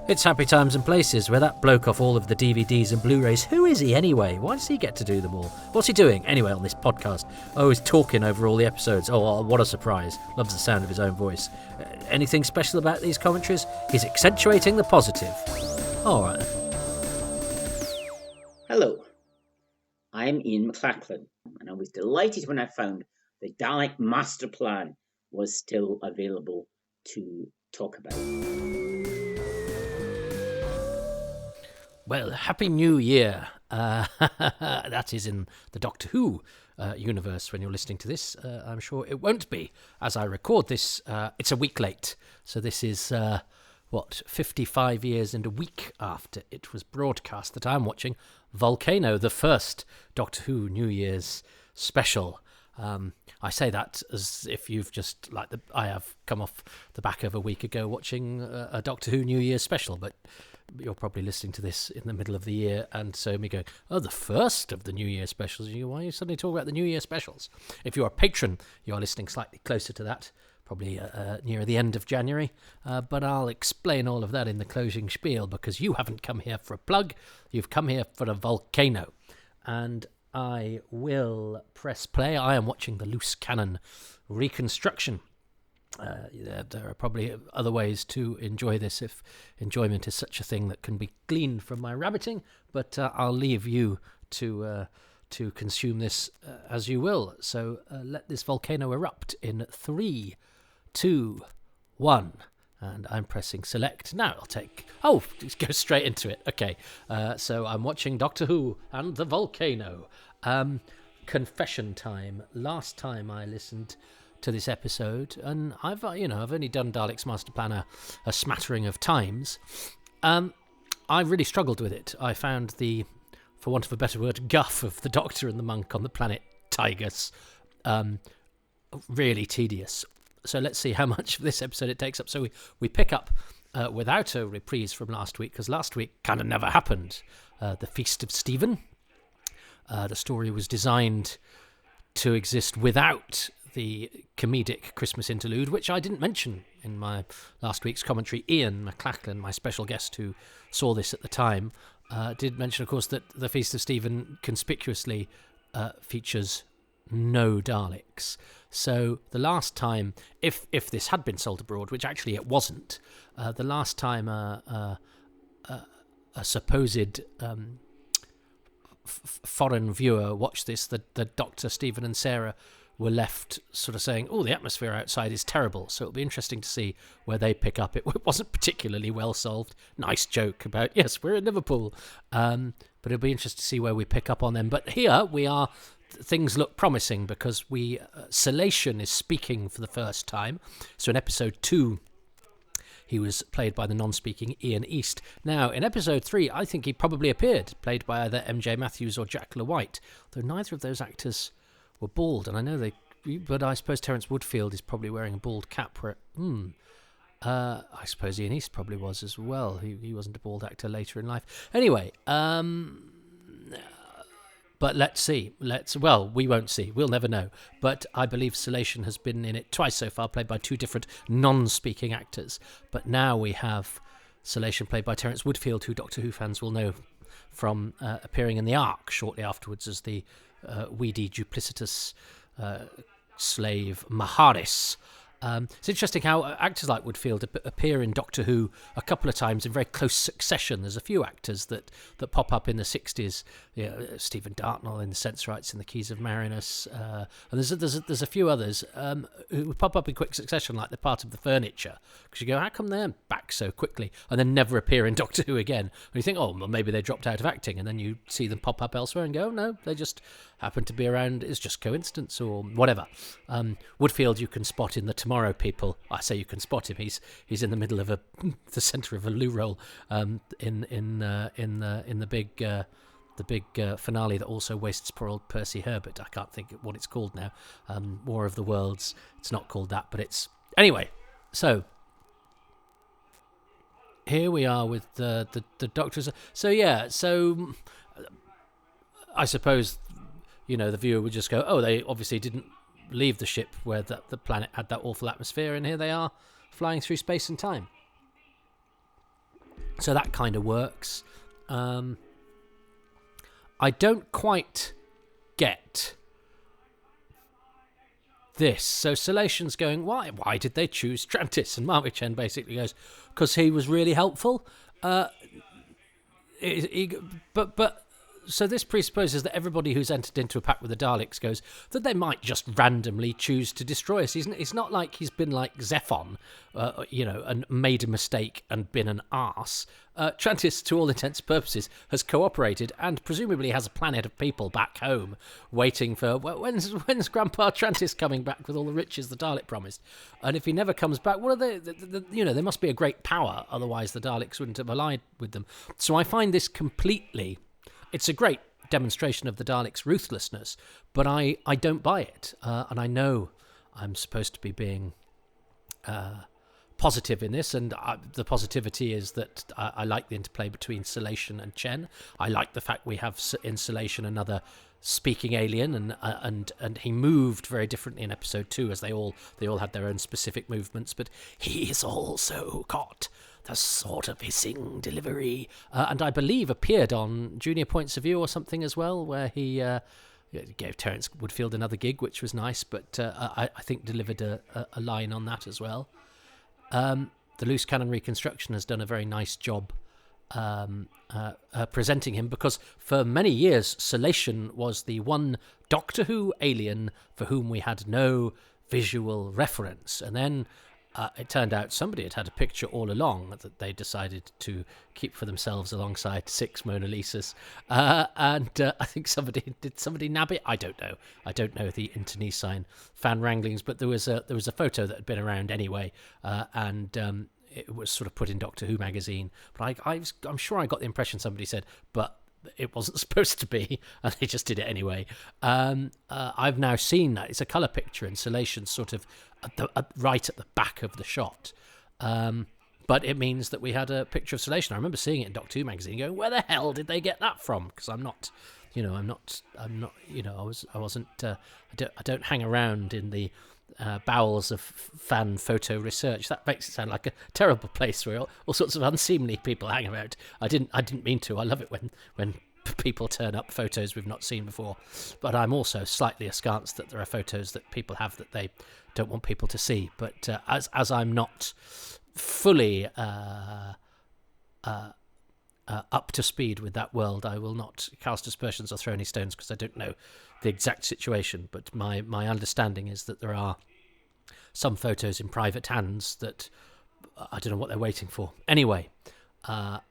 It's Happy Times and Places, where that bloke off all of the DVDs and Blu-rays, who is he anyway? Why does he get to do them all? What's he doing anyway on this podcast? Oh, he's talking over all the episodes. Oh, what a surprise. Loves the sound of his own voice. Anything special about these commentaries? He's accentuating the positive. All right. Hello, I'm Ian McLachlan, and I was delighted when I found the Dalek Masterplan was still available to talk about. Well, Happy New Year. That is in the Doctor Who universe when you're listening to this. I'm sure it won't be. As I record this, it's a week late. So this is, 55 years and a week after it was broadcast that I'm watching Volcano, the first Doctor Who New Year's special. I say that as if you've just, I have come off the back of a week ago watching a Doctor Who New Year's special, but you're probably listening to this in the middle of the year, and so me going, oh, the first of the New Year specials. Why are you suddenly talking about the New Year specials? If you're a patron, you are listening slightly closer to that, probably near the end of January, but I'll explain all of that in the closing spiel, because you haven't come here for a plug, you've come here for a volcano. And I will press play. I am watching the loose cannon reconstruction. There are probably other ways to enjoy this if enjoyment is such a thing that can be gleaned from my rabbiting, but I'll leave you to consume this as you will. So let this volcano erupt in 3, 2, 1, and I'm pressing select. Now just go straight into it. Okay, so I'm watching Doctor Who and the volcano. Confession time. Last time I listened to this episode, and I've only done Daleks Masterplan a smattering of times. I really struggled with it. I found the, for want of a better word, guff of the Doctor and the monk on the planet Tygus really tedious. So let's see how much of this episode it takes up. So we pick up without a reprise from last week, because last week kind of never happened. The Feast of Stephen. The story was designed to exist without the comedic Christmas interlude, which I didn't mention in my last week's commentary. Ian McLachlan, my special guest who saw this at the time, did mention, of course, that the Feast of Stephen conspicuously features no Daleks. So the last time, if this had been sold abroad, which actually it wasn't, the last time a supposed foreign viewer watched this, the Doctor, Stephen and Sarah were left sort of saying, oh, the atmosphere outside is terrible. So it'll be interesting to see where they pick up. It wasn't particularly well solved. Nice joke about, yes, we're in Liverpool. But it'll be interesting to see where we pick up on them. But here we are. Things look promising because Salation is speaking for the first time. So in episode 2, he was played by the non-speaking Ian East. Now, in episode 3, I think he probably appeared, played by either MJ Matthews or Jack LaWhite, though neither of those actors were bald, and I know but I suppose Terence Woodfield is probably wearing a bald cap. I suppose Ian East probably was as well. He wasn't a bald actor later in life. Anyway, but let's see. We won't see. We'll never know. But I believe Salation has been in it twice so far, played by 2 different non-speaking actors. But now we have Salation played by Terence Woodfield, who Doctor Who fans will know from appearing in The Ark shortly afterwards as the weedy, duplicitous slave Maharis. It's interesting how actors like Woodfield appear in Doctor Who a couple of times in very close succession. There's a few actors that pop up in the 60s. Stephen Dartnell in The Sensorites and the Keys of Marinus. And there's a few others who pop up in quick succession, like they're part of the furniture. Because you go, how come they're back so quickly? And then never appear in Doctor Who again. And you think, oh, well, maybe they dropped out of acting. And then you see them pop up elsewhere and go, oh, no, they just happen to be around. It's just coincidence or whatever. Woodfield you can spot in the Tomorrow People. I say you can spot him. He's in the middle of the centre of a loo roll in the big finale that also wastes poor old Percy Herbert. I can't think what it's called now. War of the Worlds. It's not called that, but it's anyway. So here we are with the Doctors. So yeah. So I suppose the viewer would just go, oh, they obviously didn't leave the ship where the planet had that awful atmosphere, and here they are flying through space and time. So that kind of works. I don't quite get this. So Salation's going, why did they choose Trantis? And Marvick Chen basically goes, because he was really helpful. So this presupposes that everybody who's entered into a pact with the Daleks goes that they might just randomly choose to destroy us. It's not like he's been like Zephon, and made a mistake and been an arse. Trantis, to all intents and purposes, has cooperated and presumably has a planet of people back home waiting for when's Grandpa Trantis coming back with all the riches the Dalek promised. And if he never comes back, what are they? They must be a great power, otherwise the Daleks wouldn't have allied with them. So I find this completely. It's a great demonstration of the Daleks' ruthlessness, but I don't buy it. And I know I'm supposed to be being positive in this, and the positivity is that I like the interplay between Salation and Chen. I like the fact we have in Salation another speaking alien, and he moved very differently in episode 2, as they all had their own specific movements, but he's also got the sort of hissing delivery, and I believe appeared on Junior Points of View or something as well, where he gave Terence Woodfield another gig, which was nice, but I think delivered a line on that as well. The Loose Cannon Reconstruction has done a very nice job presenting him, because for many years Salation was the one Doctor Who alien for whom we had no visual reference, and then it turned out somebody had a picture all along that they decided to keep for themselves alongside 6 Mona Lisas, and I think somebody nab it. I don't know the internecine fan wranglings, but there was a photo that had been around anyway, and it was sort of put in Doctor Who magazine, but I'm sure I got the impression somebody said, but it wasn't supposed to be, and they just did it anyway. I've now seen that it's a colour picture, and Salation's sort of right at the back of the shot. But it means that we had a picture of Salation. I remember seeing it in Doctor Who magazine, going, "Where the hell did they get that from?" Because I don't hang around in the bowels of fan photo research. That makes it sound like a terrible place where all sorts of unseemly people hang about. I didn't mean to. I love it when people turn up photos we've not seen before, but I'm also slightly askance that there are photos that people have that they don't want people to see. But as I'm not fully up to speed with that world, I will not cast aspersions or throw any stones, because I don't know the exact situation. But my understanding is that there are some photos in private hands that I don't know what they're waiting for. Anyway, but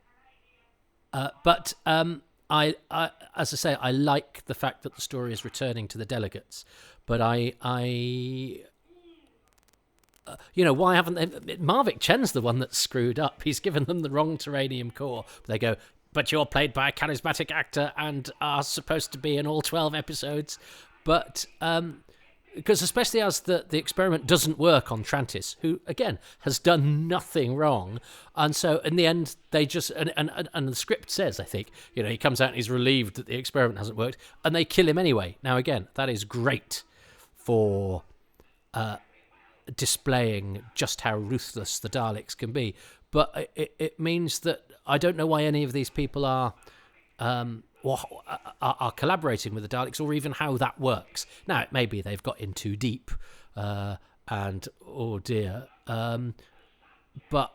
I as I say, I like the fact that the story is returning to the delegates, but why haven't they? Marvick Chen's the one that's screwed up. He's given them the wrong Terranium core. They go, but you're played by a charismatic actor and are supposed to be in all 12 episodes. But because especially as the experiment doesn't work on Trantis, who again has done nothing wrong, and so in the end they just and the script says, I think, he comes out and he's relieved that the experiment hasn't worked, and they kill him anyway. Now again, that is great for displaying just how ruthless the Daleks can be, but it means that I don't know why any of these people are collaborating with the Daleks, or even how that works. Now, it may be they've got in too deep, and oh dear, but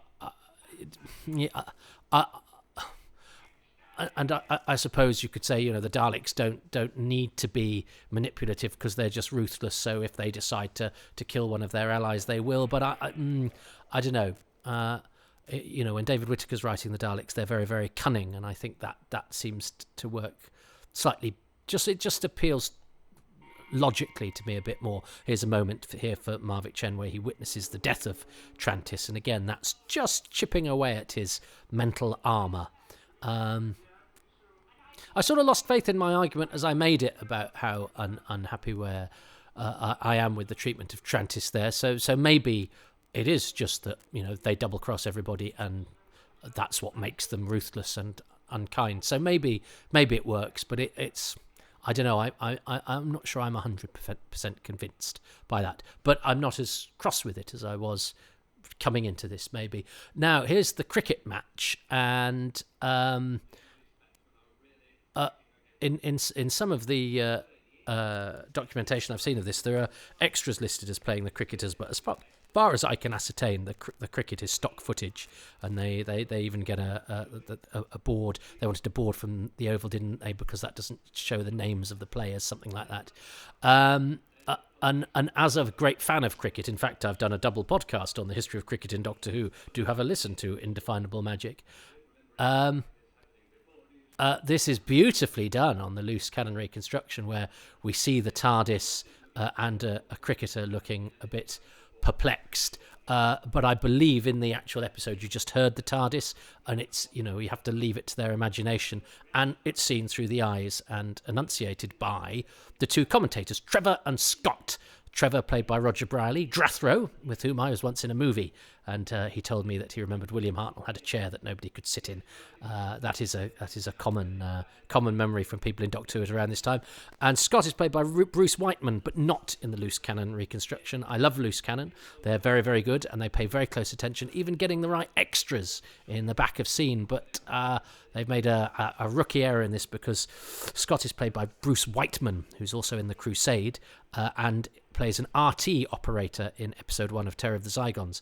I suppose you could say, the Daleks don't need to be manipulative because they're just ruthless. So if they decide to kill one of their allies, they will. But I don't know. When David Whittaker's writing the Daleks, they're very, very cunning, and I think that seems to work slightly. It just appeals logically to me a bit more. Here's a moment here for Marvick Chen where he witnesses the death of Trantis, and again, that's just chipping away at his mental armour. I sort of lost faith in my argument as I made it about how unhappy where I am with the treatment of Trantis there. So maybe it is just that they double cross everybody, and that's what makes them ruthless and unkind. So maybe it works, but it's I don't know. I'm not sure I'm 100% convinced by that, but I'm not as cross with it as I was coming into this, maybe. Now, here's the cricket match, and in some of the documentation I've seen of this, there are extras listed as playing the cricketers, but as far as I can ascertain, the cricket is stock footage, and they even get a board. They wanted a board from the Oval, didn't they? Because that doesn't show the names of the players, something like that. And as a great fan of cricket, in fact, I've done a double podcast on the history of cricket in Doctor Who. Do have a listen to Indefinable Magic. This is beautifully done on the loose cannon reconstruction, where we see the TARDIS and a cricketer looking a bit perplexed. But I believe in the actual episode you just heard the TARDIS, and it's, you have to leave it to their imagination, and it's seen through the eyes and enunciated by the two commentators, Trevor and Scott. Trevor, played by Roger Brierley, Drathro, with whom I was once in a movie, and he told me that he remembered William Hartnell had a chair that nobody could sit in. That is a common memory from people in Doctor Who at around this time. And Scott is played by Bruce Whiteman, but not in the loose cannon reconstruction. I love loose cannon; they're very, very good, and they pay very close attention, even getting the right extras in the back of scene. But they've made a rookie error in this, because Scott is played by Bruce Whiteman, who's also in The Crusade, and plays an RT operator in episode 1 of Terror of the Zygons.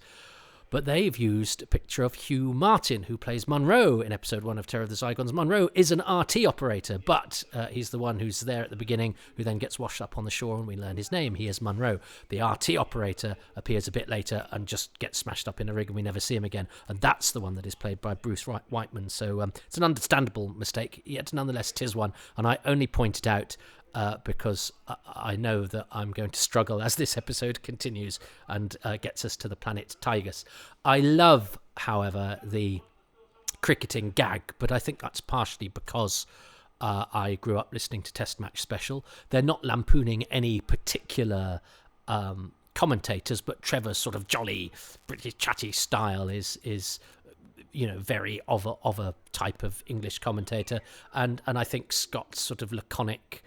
But they've used a picture of Hugh Martin, who plays Munro in episode 1 of Terror of the Zygons. Munro is an RT operator, but he's the one who's there at the beginning, who then gets washed up on the shore, and we learn his name. He is Munro. The RT operator appears a bit later and just gets smashed up in a rig, and we never see him again. And that's the one that is played by Bruce Whiteman. So it's an understandable mistake, yet nonetheless it is one. And I only point it out because I know that I'm going to struggle as this episode continues and gets us to the planet Tygus. I love, however, the cricketing gag, but I think that's partially because I grew up listening to Test Match Special. They're not lampooning any particular commentators, but Trevor's sort of jolly, British chatty style is very of a type of English commentator, and I think Scott's sort of laconic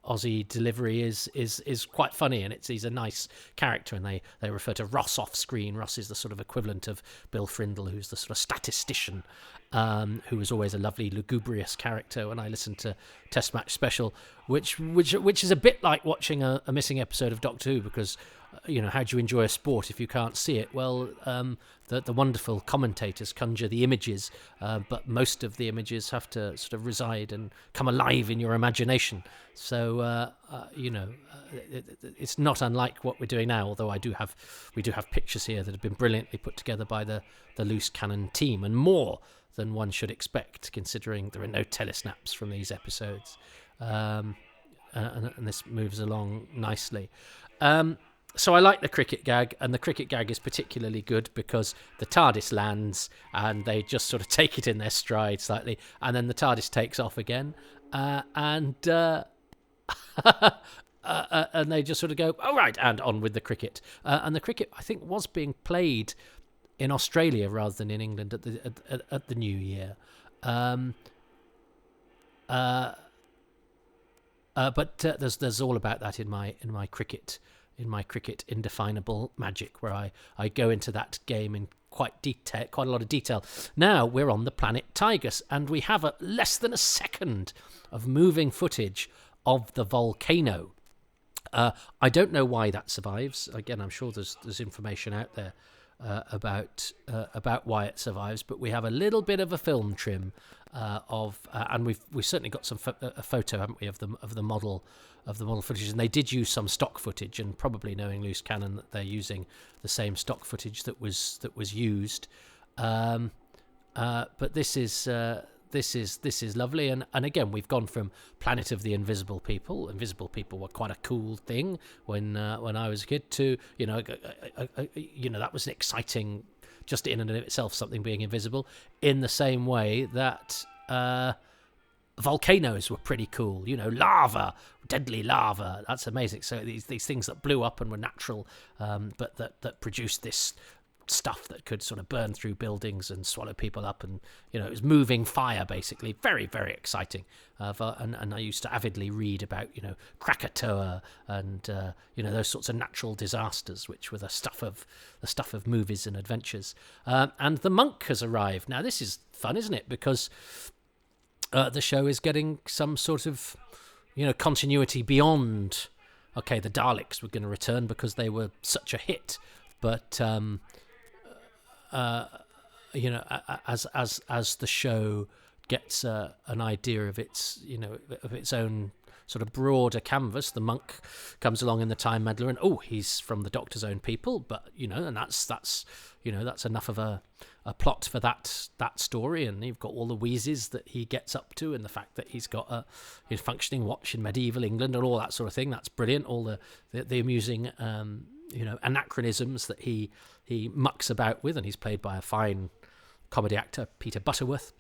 Aussie delivery is quite funny, and he's a nice character, and they refer to Ross off screen. Ross is the sort of equivalent of Bill Frindle, who's the sort of statistician, who was always a lovely lugubrious character when I listened to Test Match Special, which is a bit like watching a missing episode of Doctor Who, because how do you enjoy a sport if you can't see it? Well, the wonderful commentators conjure the images, but most of the images have to sort of reside and come alive in your imagination. So, it's not unlike what we're doing now, although we do have pictures here that have been brilliantly put together by the loose cannon team, and more than one should expect, considering there are no telesnaps from these episodes. And this moves along nicely. So I like the cricket gag, and the cricket gag is particularly good because the TARDIS lands and they just sort of take it in their stride slightly, and then the TARDIS takes off again, and they just sort of go, oh, right, and on with the cricket. And the cricket, I think, was being played in Australia rather than in England at the New Year. But there's all about that in my cricket Indefinable Magic, where I go into that game in quite a lot of detail. Now we're on the planet Tygus, and we have less than a second of moving footage of the volcano. I don't know why that survives. Again, I'm sure there's information out there about why it survives, but we have a little bit of a film trim and we've certainly got a photo, haven't we, of the model footage, and they did use some stock footage, and probably knowing loose cannon that they're using the same stock footage that was used. But this is lovely, and again we've gone from Planet of the Invisible People. Invisible people were quite a cool thing when I was a kid, to that was an exciting, just in and of itself, something being invisible, in the same way that volcanoes were pretty cool. Lava, deadly lava, that's amazing. So these things that blew up and were natural, but that produced this stuff that could sort of burn through buildings and swallow people up, and it was moving fire basically. Very, very exciting. And I used to avidly read about Krakatoa and those sorts of natural disasters, which were the stuff of movies and adventures. And the monk has arrived. Now this is fun, isn't it? Because the show is getting some sort of continuity beyond. Okay, the Daleks were going to return because they were such a hit, but as the show gets an idea of its own sort of broader canvas, the monk comes along in the Time Meddler, and he's from the Doctor's own people, but and that's enough of a plot for that story. And you've got all the wheezes that he gets up to, and the fact that he's got a functioning watch in medieval England and all that sort of thing. That's brilliant. All the amusing anachronisms that he mucks about with, and he's played by a fine comedy actor, Peter Butterworth.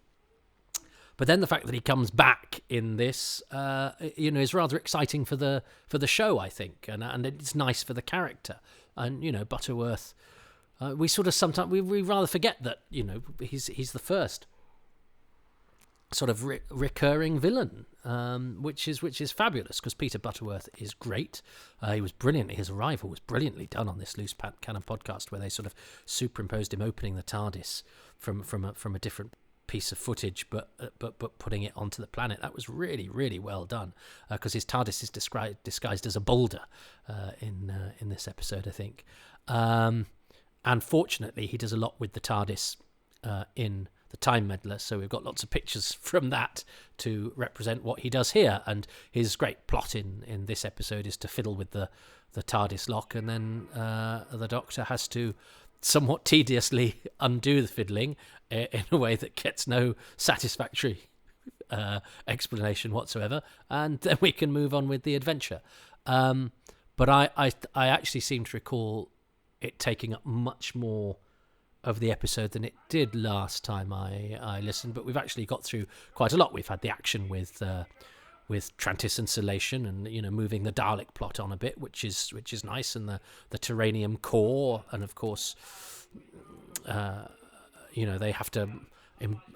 But then the fact that he comes back in this, is rather exciting for the show, I think, and it's nice for the character. And Butterworth, we sort of sometimes we rather forget that he's the first sort of recurring villain, which is fabulous, because Peter Butterworth is great. He was brilliant. His arrival was brilliantly done on this Loose Cannon podcast, where they sort of superimposed him opening the TARDIS from a different piece of footage, but putting it onto the planet. That was really, really well done, because his TARDIS is disguised as a boulder in this episode, I think. And fortunately, he does a lot with the TARDIS in the Time Meddler, so we've got lots of pictures from that to represent what he does here. And his great plot in this episode is to fiddle with the TARDIS lock, and then the Doctor has to somewhat tediously undo the fiddling in a way that gets no satisfactory explanation whatsoever, and then we can move on with the adventure. But I actually seem to recall it taking up much more of the episode than it did last time I listened, but we've actually got through quite a lot. We've had the action with Trantis and Salation, and moving the Dalek plot on a bit, which is nice, and the Terranium core, and of course they have to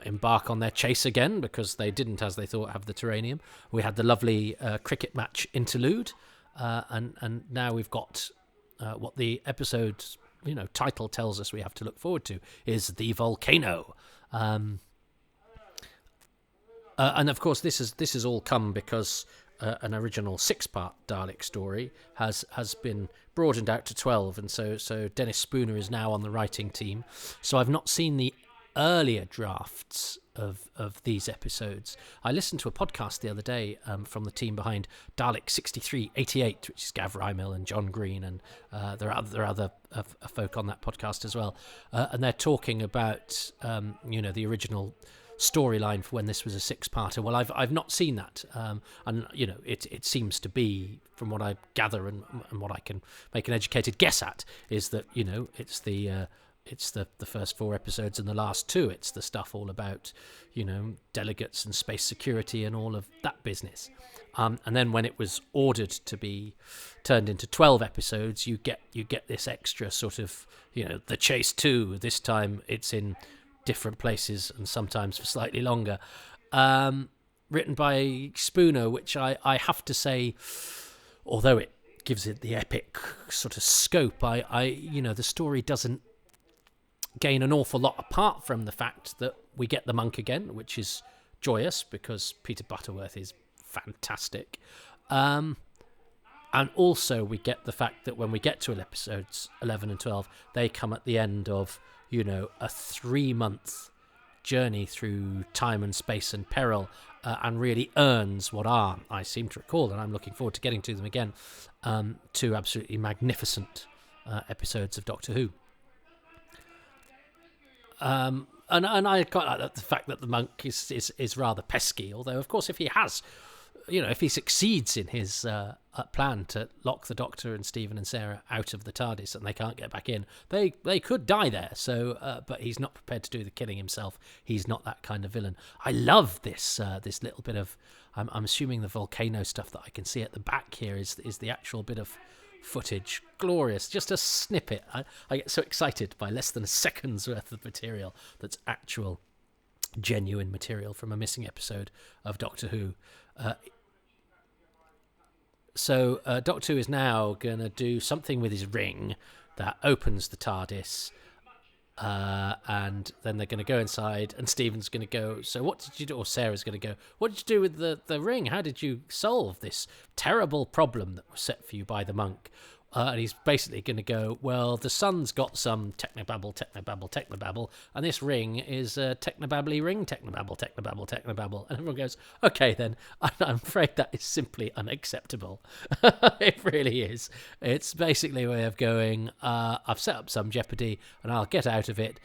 embark on their chase again because they didn't, as they thought, have the Terranium. We had the lovely cricket match interlude, and now we've got what the episode title tells us we have to look forward to is the volcano. And of course, this has all come because an original 6-part Dalek story has been broadened out to 12, and so Dennis Spooner is now on the writing team. So I've not seen the earlier drafts of these episodes. I listened to a podcast the other day from the team behind Dalek 6388, which is Gav Rymel and John Green, and there are other folk on that podcast as well, and they're talking about the original storyline for when this was a 6-parter. Well, I've not seen that, and it seems to be, from what I gather and what I can make an educated guess at, is that it's the first 4 episodes and the last 2. It's the stuff all about delegates and space security and all of that business. And then when it was ordered to be turned into 12 episodes, you get this extra sort of the Chase 2. This time it's in different places and sometimes for slightly longer. Written by Spooner, which I have to say, although it gives it the epic sort of scope, the story doesn't gain an awful lot apart from the fact that we get the monk again, which is joyous because Peter Butterworth is fantastic. And also we get the fact that when we get to episodes 11 and 12, they come at the end of a 3-month journey through time and space and peril, and really earns what are, I seem to recall, and I'm looking forward to getting to them again, 2 absolutely magnificent episodes of Doctor Who. And I quite like the fact that the monk is rather pesky, although of course if he succeeds in his plan to lock the Doctor and Stephen and Sarah out of the TARDIS and they can't get back in, they could die there. So, but he's not prepared to do the killing himself. He's not that kind of villain. I love this little bit of. I'm assuming the volcano stuff that I can see at the back here is the actual bit of footage. Glorious. Just a snippet. I get so excited by less than a second's worth of material that's actual, genuine material from a missing episode of Doctor Who. So Doctor Who is now going to do something with his ring that opens the TARDIS, and then they're going to go inside, and Stephen's going to go, so what did you do? Or Sarah's going to go, what did you do with the ring? How did you solve this terrible problem that was set for you by the monk? And he's basically going to go, well, the sun's got some technobabble, and this ring is technobabbly ring, technobabble. And everyone goes, okay, then, I'm afraid that is simply unacceptable. It really is. It's basically a way of going, I've set up some jeopardy, and I'll get out of it.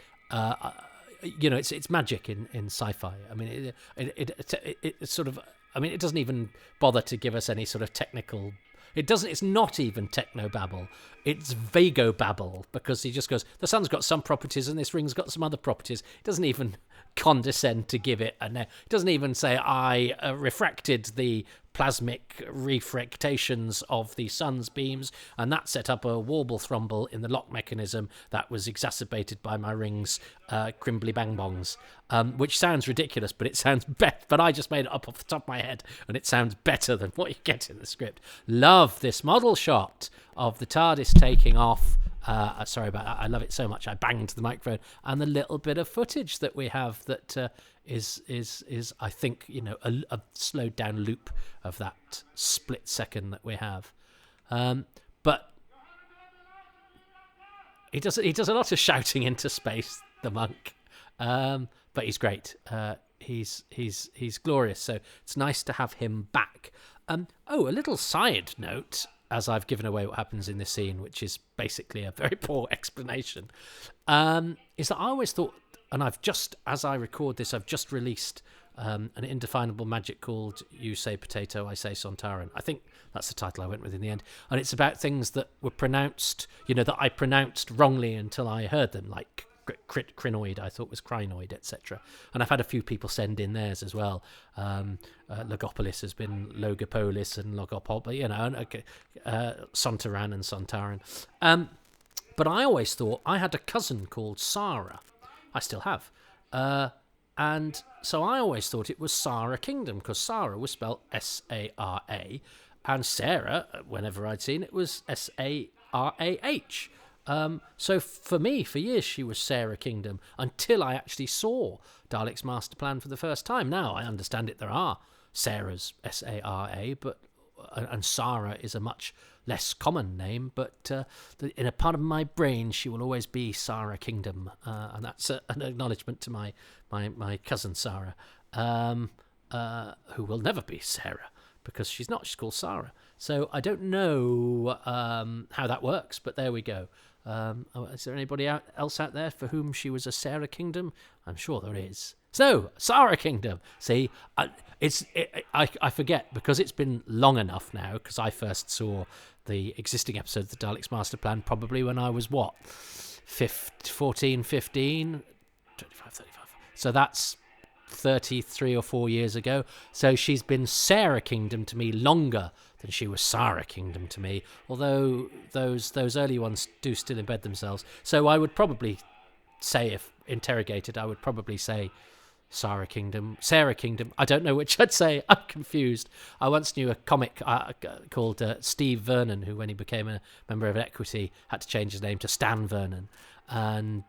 It's magic in sci-fi. I mean, it sort of, I mean, it doesn't even bother to give us any sort of technical. It's not even technobabble. It's vagobabble, because he just goes, the sun's got some properties and this ring's got some other properties. It doesn't even condescend to give it a name. It doesn't even say, I refracted the plasmic refractations of the sun's beams, and that set up a warble thromble in the lock mechanism that was exacerbated by my ring's crimbly bang bongs, which sounds ridiculous, but it sounds better. But I just made it up off the top of my head, and it sounds better than what you get in the script. Love this model shot of the TARDIS taking off. Sorry about that. I love it so much. I banged the microphone, and the little bit of footage that we have that is I think, a slowed down loop of that split second that we have. But he does a lot of shouting into space, the monk. But he's great. He's glorious. So it's nice to have him back. A little side note, as I've given away what happens in this scene, which is basically a very poor explanation, is that I always thought, and as I record this, I've just released an indefinable magic called You Say Potato, I Say Sontaran. I think that's the title I went with in the end. And it's about things that were pronounced, that I pronounced wrongly until I heard them, like crinoid, I thought was crinoid, etc. And I've had a few people send in theirs as well. Logopolis has been Logopolis, and Logopol, Sontaran and Sontaran. But I always thought I had a cousin called Sarah. I still have. And so I always thought it was Sarah Kingdom, because Sarah was spelled S-A-R-A, and Sarah, whenever I'd seen it, was S-A-R-A-H. So for me, for years, she was Sarah Kingdom, until I actually saw Daleks Masterplan for the first time. Now, I understand it, there are Sarahs, S-A-R-A, and Sarah is a much less common name, but in a part of my brain, she will always be Sarah Kingdom, and that's an acknowledgement to my cousin Sarah, who will never be Sarah, because she's not, she's called Sarah. So I don't know how that works, but there we go. Is there anybody else out there for whom she was a Sarah Kingdom? I'm sure there is. So, Sarah Kingdom. See, I forget, because it's been long enough now, because I first saw the existing episode of the Daleks Masterplan probably when I was, 14, 15, 25, 35. So that's 33 or 4 years ago. So she's been Sarah Kingdom to me longer than she was Sarah Kingdom to me, although those early ones do still embed themselves. So I would probably say, if interrogated, I would probably say Sarah Kingdom. I don't know which I'd say. I'm confused. I once knew a comic called Steve Vernon, who, when he became a member of Equity, had to change his name to Stan Vernon. And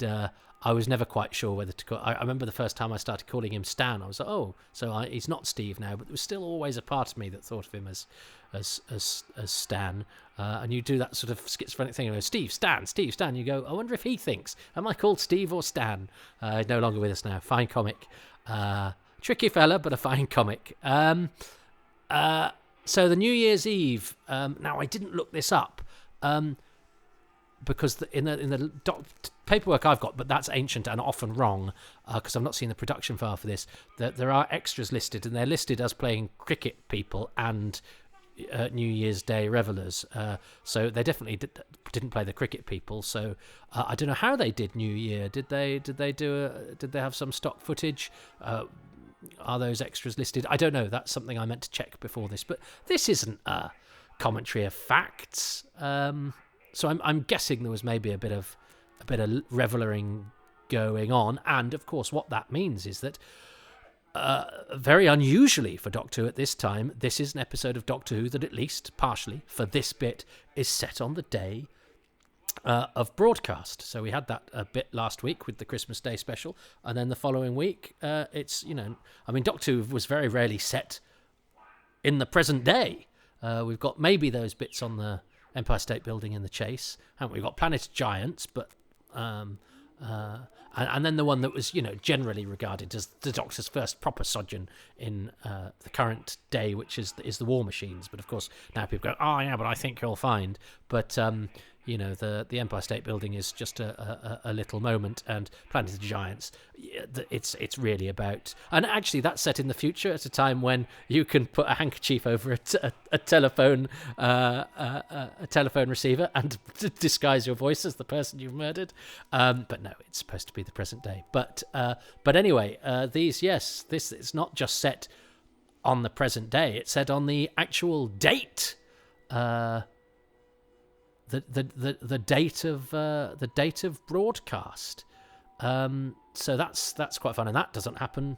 I was never quite sure whether to call. I remember the first time I started calling him Stan, I was like, oh, so he's not Steve now. But there was still always a part of me that thought of him as Stan. And you do that sort of schizophrenic thing. You go, Steve, Stan. You go, I wonder if he thinks, am I called Steve or Stan? No longer with us now. Fine comic. Tricky fella, but a fine comic. So the New Year's Eve. Now, I didn't look this up. Because in the paperwork I've got, but that's ancient and often wrong, because I've not seen the production file for this, that there are extras listed, and they're listed as playing cricket people and New Year's Day revelers. So they definitely didn't play the cricket people. So I don't know how they did New Year. Did they have some stock footage? Are those extras listed? I don't know. That's something I meant to check before this. But this isn't a commentary of facts. So I'm guessing there was maybe a bit of reveling going on, and of course what that means is that very unusually for Doctor Who at this time, this is an episode of Doctor Who that, at least partially for this bit, is set on the day of broadcast. So we had that a bit last week with the Christmas Day special, and then the following week it's, Doctor Who was very rarely set in the present day. We've got maybe those bits on the Empire State Building in the chase, haven't we? We've got Planet of Giants, but and then the one that was, generally regarded as the Doctor's first proper sojourn in the current day, which is the War Machines. But of course, now people go, oh yeah, but I think you'll find. But the Empire State Building is just a little moment, and Planet of the Giants, it's really about, and actually that's set in the future at a time when you can put a handkerchief over a telephone receiver and disguise your voice as the person you've murdered. But no, it's supposed to be the present day. But anyway, this it's not just set on the present day; it's set on the actual date. The date of broadcast. So that's quite fun, and that doesn't happen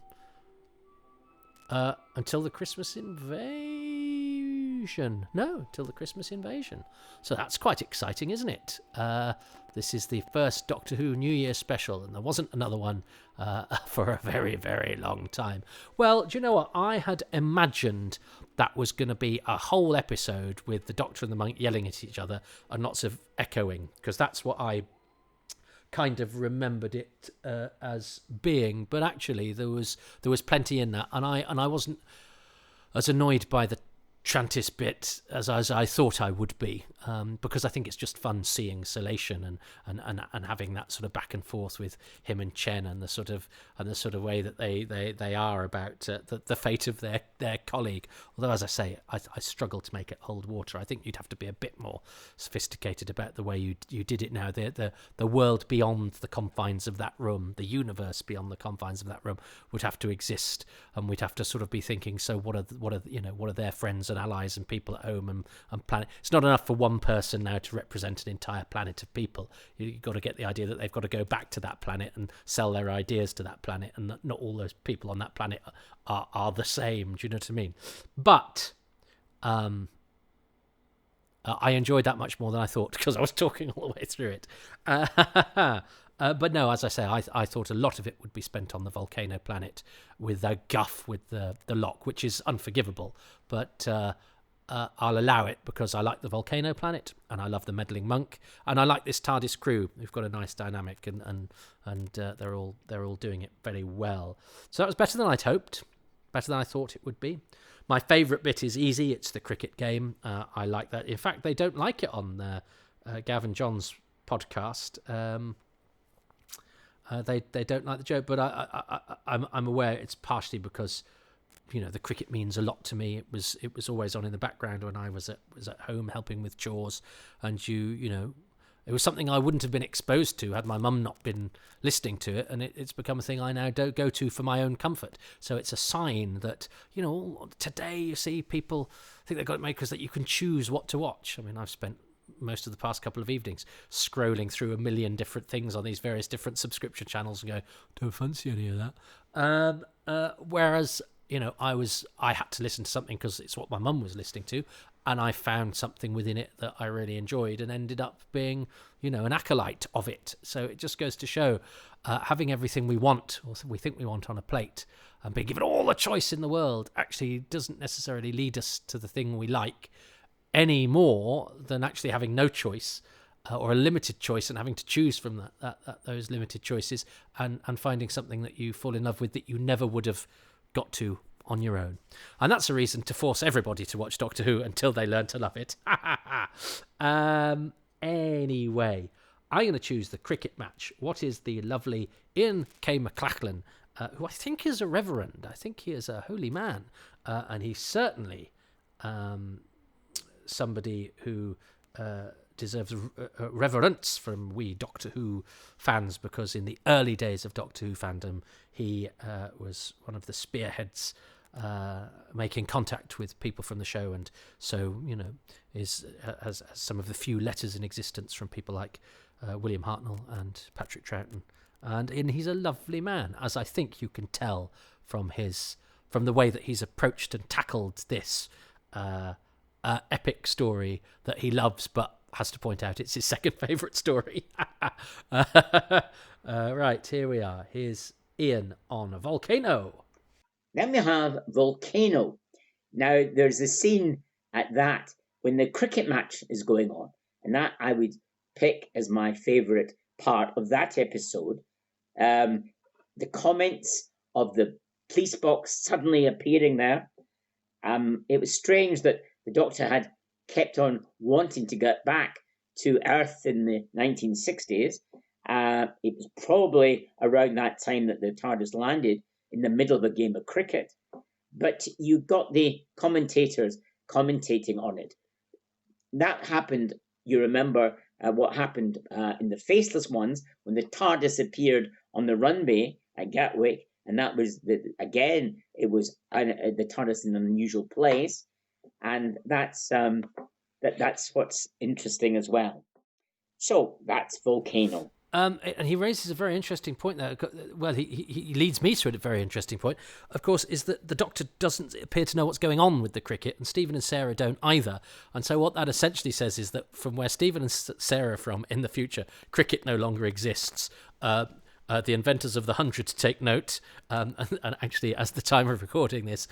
until the Christmas invasion. No, till the Christmas invasion. So that's quite exciting, isn't it? This is the first Doctor Who New Year special, and there wasn't another one for a very, very long time. Well, do you know what? I had imagined that was going to be a whole episode with the Doctor and the Monk yelling at each other and lots of echoing, because that's what I kind of remembered it as being. But actually, there was plenty in that, and I wasn't as annoyed by the Trantis bit as I thought I would be, because I think it's just fun seeing Salation and having that sort of back and forth with him and Chen, and the sort of way that they are about the fate of their colleague. Although, as I say, I struggle to make it hold water. I think you'd have to be a bit more sophisticated about the way you did it now. The world beyond the confines of that room, the universe beyond the confines of that room, would have to exist, and we'd have to sort of be thinking, so what are their friends and allies and people at home and planet. It's not enough for one person now to represent an entire planet of people. You've got to get the idea that they've got to go back to that planet and sell their ideas to that planet, and that not all those people on that planet are the same. Do you know what I mean? But I enjoyed that much more than I thought, because I was talking all the way through it. But no, as I say, I thought a lot of it would be spent on the volcano planet with the guff with the lock, which is unforgivable. But I'll allow it, because I like the volcano planet, and I love the meddling monk, and I like this TARDIS crew. We've got a nice dynamic, and they're all doing it very well. So that was better than I'd hoped, better than I thought it would be. My favourite bit is easy. It's the cricket game. I like that. In fact, they don't like it on Gav and John's podcast. They don't like the joke, but I'm aware it's partially because the cricket means a lot to me. It was always on in the background when I was at home helping with chores, and it was something I wouldn't have been exposed to had my mum not been listening to it, and it's become a thing I now don't go to for my own comfort. So it's a sign that today you see people think they've got it made because that you can choose what to watch. I mean, I've spent most of the past couple of evenings scrolling through a million different things on these various different subscription channels and go, don't fancy any of that. Whereas I had to listen to something because it's what my mum was listening to, and I found something within it that I really enjoyed and ended up being an acolyte of it. So it just goes to show having everything we want, or we think we want, on a plate, and being given all the choice in the world actually doesn't necessarily lead us to the thing we like, any more than actually having no choice or a limited choice and having to choose from those limited choices and finding something that you fall in love with that you never would have got to on your own. And that's a reason to force everybody to watch Doctor Who until they learn to love it. Anyway, I'm going to choose the cricket match. What is the lovely Ian K. McLachlan, who I think is a reverend. I think he is a holy man. And he's certainly somebody who deserves reverence from we Doctor Who fans, because in the early days of Doctor Who fandom, he was one of the spearheads making contact with people from the show, and so has some of the few letters in existence from people like William Hartnell and Patrick Troughton, and he's a lovely man, as I think you can tell from the way that he's approached and tackled this epic story that he loves, but has to point out it's his second favourite story. Right, here we are. Here's Ian on a volcano. Then we have Volcano. Now, there's a scene at that when the cricket match is going on, and that I would pick as my favourite part of that episode. The comments of the police box suddenly appearing there. It was strange that the Doctor had kept on wanting to get back to Earth in the 1960s. It was probably around that time that the TARDIS landed in the middle of a game of cricket. But you got the commentators commentating on it. That happened, you remember what happened in the Faceless Ones when the TARDIS appeared on the runway at Gatwick, and that was, it was the TARDIS in an unusual place, and that's what's interesting as well. So that's Volcano. And he raises a very interesting point there. Well, he leads me to a very interesting point, of course, is that the Doctor doesn't appear to know what's going on with the cricket, and Stephen and Sarah don't either. And so what that essentially says is that from where Stephen and Sarah are from in the future, cricket no longer exists. The inventors of the 100 take note, and actually, as the time of recording this,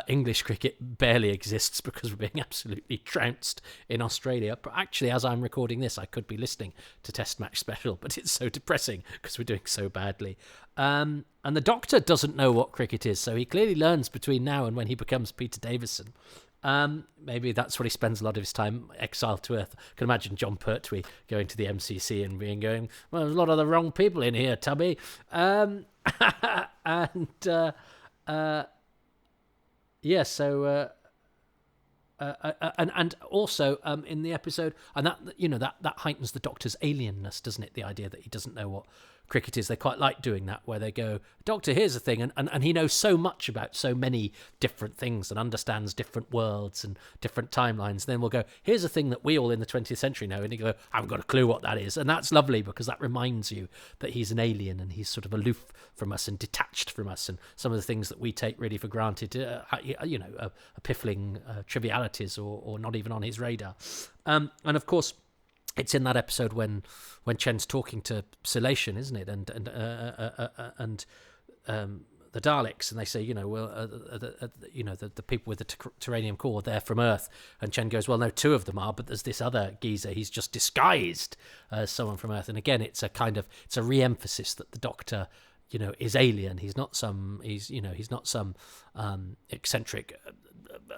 English cricket barely exists because we're being absolutely trounced in Australia. But actually, as I'm recording this, I could be listening to Test Match Special, but it's so depressing because we're doing so badly. And the Doctor doesn't know what cricket is, so he clearly learns between now and when he becomes Peter Davison. Maybe that's what he spends a lot of his time exiled to Earth. I can imagine John Pertwee going to the MCC and going, well, there's a lot of the wrong people in here, Tubby. And also in the episode, and that heightens the Doctor's alienness, doesn't it? The idea that he doesn't know what cricket is. They quite like doing that, where they go, Doctor, here's a thing, and he knows so much about so many different things and understands different worlds and different timelines. Then we'll go, here's a thing that we all in the 20th century know, and you go, I haven't got a clue what that is. And that's lovely because that reminds you that he's an alien and he's sort of aloof from us and detached from us, and some of the things that we take really for granted, piffling trivialities or not even on his radar. And of course, it's in that episode when Chen's talking to Silation, isn't it? And the Daleks, and they say, the people with the Terranium core, they're from Earth. And Chen goes, well, no, two of them are, but there's this other geezer. He's just disguised as someone from Earth. And again, it's a re-emphasis that the Doctor, is alien. He's not some eccentric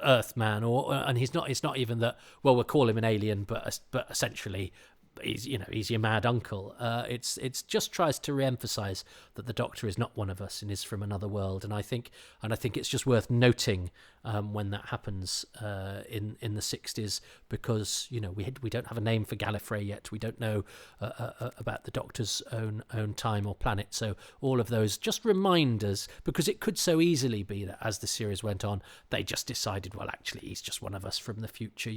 Earthman, and he's not. It's not even that. Well, we'll call him an alien, but essentially, he's your mad uncle. It's just tries to re-emphasize that the Doctor is not one of us and is from another world. And I think it's just worth noting when that happens in the 60s, because we don't have a name for Gallifrey yet. We don't know about the Doctor's own time or planet. So all of those just reminders, because it could so easily be that as the series went on, they just decided, well, actually, he's just one of us from the future,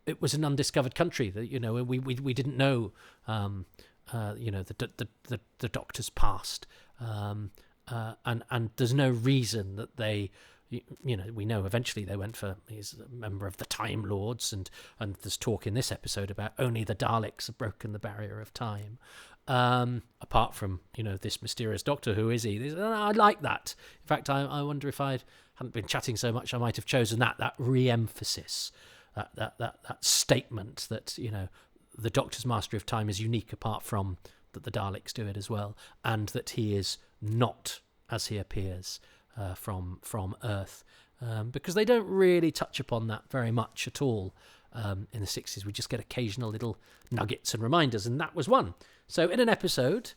it was an undiscovered country that we didn't know the Doctor's past, and there's no reason that they we know eventually they went for, he's a member of the Time Lords, and there's talk in this episode about only the Daleks have broken the barrier of time. Apart from this mysterious Doctor, who is he? I like that. In fact, I wonder if I hadn't been chatting so much, I might have chosen that re-emphasis. That statement that the Doctor's mastery of time is unique, apart from that the Daleks do it as well, and that he is not as he appears from Earth, because they don't really touch upon that very much at all in the 60s. We just get occasional little nuggets and reminders, and that was one. So in an episode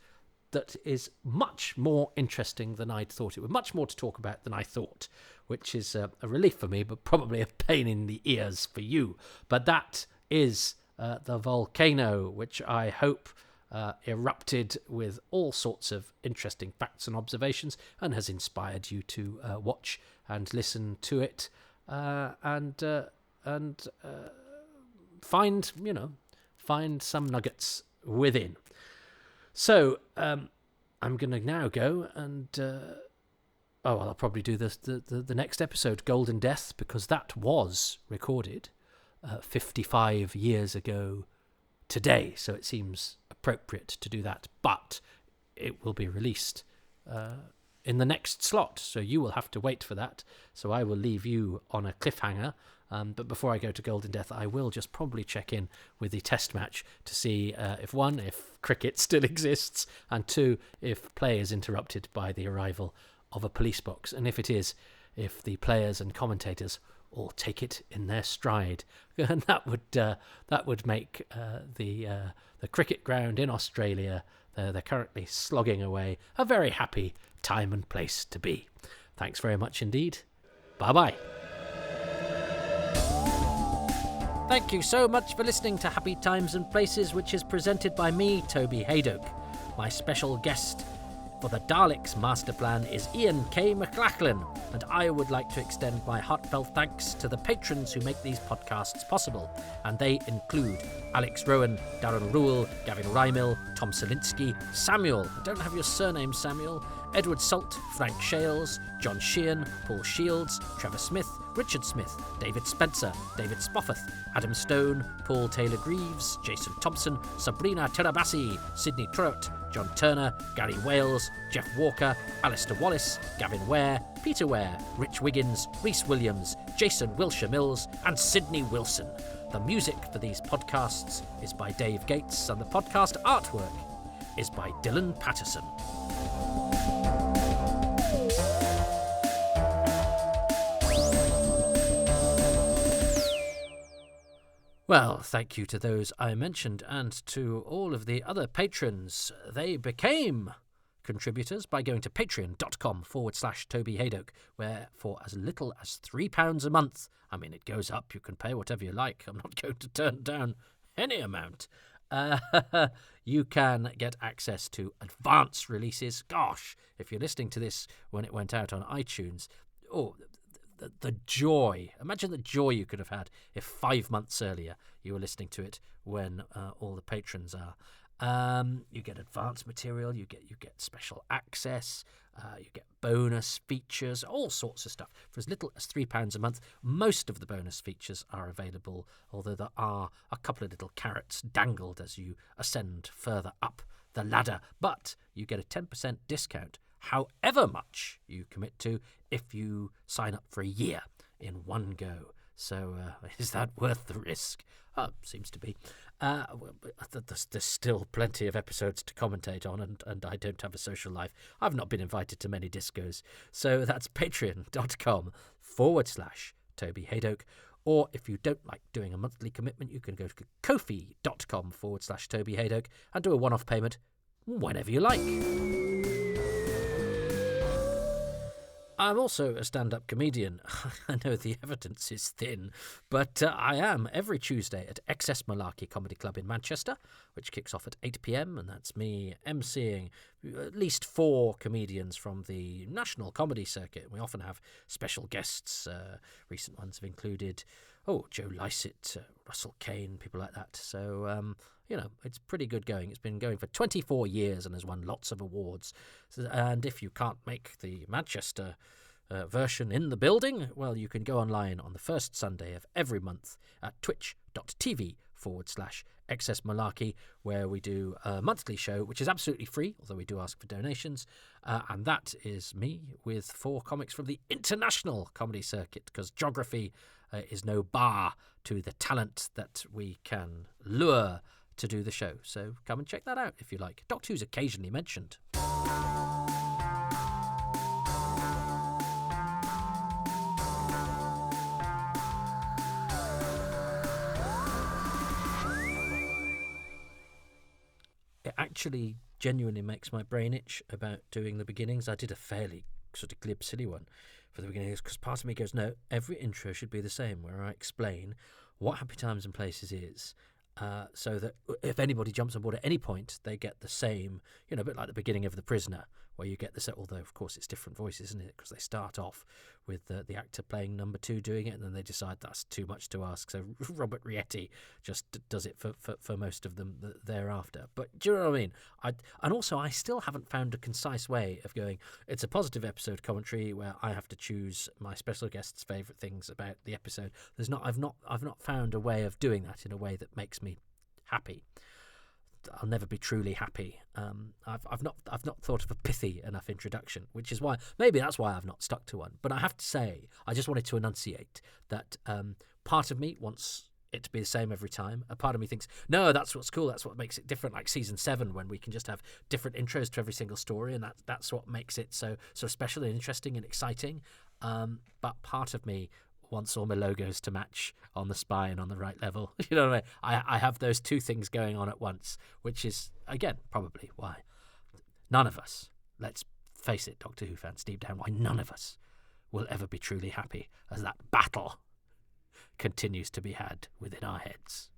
that is much more interesting than I'd thought it would, much more to talk about than I thought, which is a relief for me, but probably a pain in the ears for you. But that is the volcano, which I hope erupted with all sorts of interesting facts and observations, and has inspired you to watch and listen to it, and find some nuggets within. So I'm going to now go and I'll probably do the next episode, Golden Death, because that was recorded 55 years ago today, so it seems appropriate to do that, but it will be released in the next slot, so you will have to wait for that. So I will leave you on a cliffhanger, but before I go to Golden Death, I will just probably check in with the test match to see if cricket still exists, and two, if play is interrupted by the arrival of a police box, and if it is, if the players and commentators all take it in their stride, and that would make the cricket ground in Australia, they're currently slogging away, a very happy time and place to be. Thanks very much indeed. Bye bye. Thank you so much for listening to Happy Times and Places, which is presented by me, Toby Hadoke. My special guest for the Daleks Masterplan is Ian K. McLachlan, and I would like to extend my heartfelt thanks to the patrons who make these podcasts possible, and they include Alex Rowan, Darren Rule, Gavin Rymil, Tom Selinsky, Samuel, I don't have your surname Samuel, Edward Salt, Frank Shales, John Sheehan, Paul Shields, Trevor Smith, Richard Smith, David Spencer, David Spofford, Adam Stone, Paul Taylor-Greaves, Jason Thompson, Sabrina Terabassi, Sidney Trout, John Turner, Gary Wales, Jeff Walker, Alistair Wallace, Gavin Ware, Peter Ware, Rich Wiggins, Rhys Williams, Jason Wilshire Mills, and Sydney Wilson. The music for these podcasts is by Dave Gates, and the podcast artwork is by Dylan Patterson. Well, thank you to those I mentioned and to all of the other patrons. They became contributors by going to patreon.com/Toby Hadoke, where for as little as £3 a month, I mean, it goes up, you can pay whatever you like, I'm not going to turn down any amount, you can get access to advance releases. Gosh, if you're listening to this when it went out on iTunes, the joy. Imagine the joy you could have had if 5 months earlier you were listening to it when all the patrons are. You get advanced material, you get special access, you get bonus features, all sorts of stuff. For as little as £3 a month, most of the bonus features are available, although there are a couple of little carrots dangled as you ascend further up the ladder. But you get a 10% discount however much you commit to if you sign up for a year in one go. So is that worth the risk? Seems to be. There's still plenty of episodes to commentate on, and I don't have a social life. I've not been invited to many discos. So that's patreon.com/Toby Hadoke. Or if you don't like doing a monthly commitment, you can go to ko-fi.com/Toby Hadoke and do a one-off payment whenever you like. I'm also a stand-up comedian. I know the evidence is thin, but I am every Tuesday at XS Malarkey Comedy Club in Manchester, which kicks off at 8 p.m, and that's me emceeing at least 4 comedians from the national comedy circuit. We often have special guests. Recent ones have included Joe Lycett, Russell Kane, people like that. So, it's pretty good going. It's been going for 24 years and has won lots of awards. And if you can't make the Manchester version in the building, well, you can go online on the first Sunday of every month at twitch.tv/XS Malarkey, where we do a monthly show, which is absolutely free, although we do ask for donations. And that is me with 4 comics from the international comedy circuit, because geography is no bar to the talent that we can lure to do the show. So come and check that out if you like. Doctor Who's occasionally mentioned. It actually genuinely makes my brain itch about doing the beginnings. I did a fairly sort of glib, silly one for the beginnings, because part of me goes, no, every intro should be the same, where I explain what Happy Times and Places is, so that if anybody jumps on board at any point, they get the same, a bit like the beginning of The Prisoner, where you get this, although of course it's different voices, isn't it? Because they start off with the actor playing number 2 doing it, and then they decide that's too much to ask. So Robert Rietti just does it for most of them thereafter. But do you know what I mean? And also I still haven't found a concise way of going, it's a positive episode commentary where I have to choose my special guest's favourite things about the episode. I've not found a way of doing that in a way that makes me happy. I'll never be truly happy. I've not thought of a pithy enough introduction, which is why maybe that's why I've not stuck to one. But I have to say, I just wanted to enunciate that part of me wants it to be the same every time. A part of me thinks, no, that's what's cool. That's what makes it different. Like season 7, when we can just have different intros to every single story, and that's what makes it so special and interesting and exciting. But part of me wants all my logos to match on the spine on the right level. You know what I mean? I have those two things going on at once, which is, again, probably why none of us, let's face it, Doctor Who fans, deep down, why none of us will ever be truly happy as that battle continues to be had within our heads.